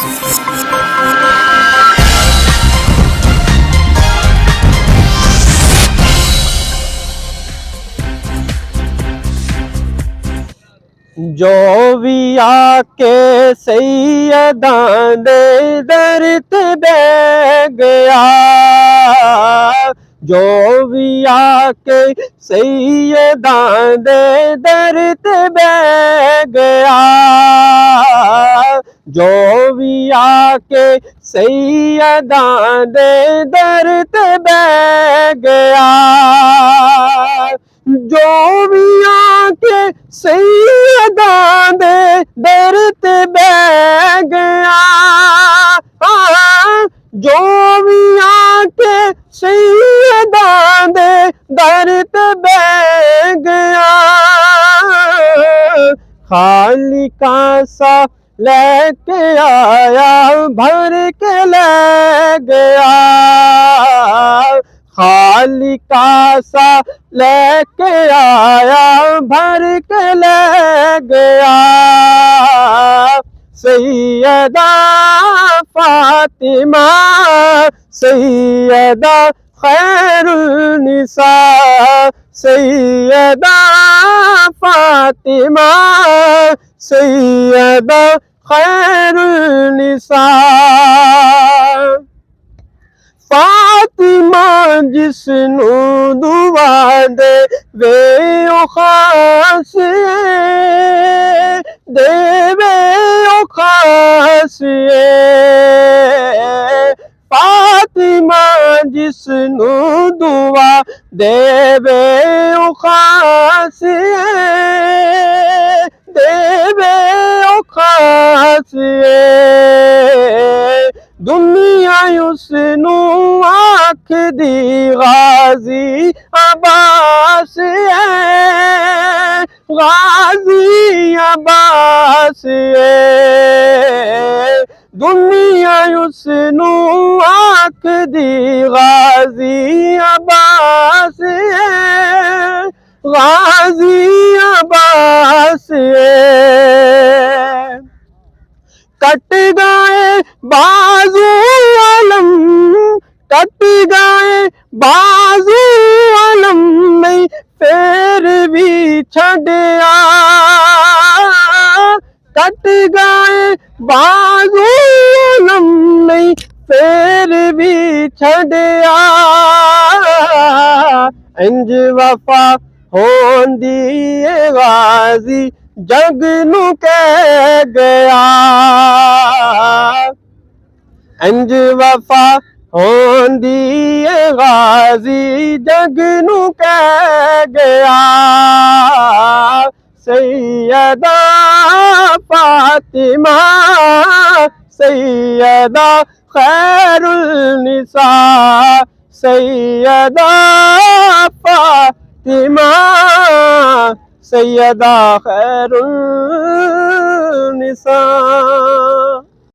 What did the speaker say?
जो भी आके सैयदां दे दर ते बैठ गया, जो भी आके सैयदां दे दर ते बैठ गया, जो भी आके सैयदां दे दर ते बैठ गया, जो भी आके सैयदां दे दर ते बैठ गया, जो भी आके सैयदां दे दर ते बैठ गया, खाली कासा लेके आया भर के ले गया, खाली कासा लेके आया भर के ले गया, सैयदा फातिमा सैयदा खैरुल निसा, सैयदा फातिमा सैयदा खैरुल निसा, फातिमा जिसनू दुआ दे वे ओ खास देवे ओ खास, फातिमा जिसनू दुआ देवे ओ खास देवे ओ खास, दुनिया उसनू आखदी गाजी अब्बास है, गाजी अब्बास है, दुनिया उसनू आखदी गाजी अब्बास है, गाजी अब्बास है, कट गए बाजू आलम, कट गए बाजू आलम में फिर भी छड़िया, कट गए बाजू आलम में फिर भी छड़िया, इंज वफा होंदी गाजी जग नू कह गया, इंज वफा होंदी गाजी जग नू कह गया, सैयदा फातिमा सैयदा खैरुल निसा, सैयदा फातिमा सैयदा खैरुल निसा।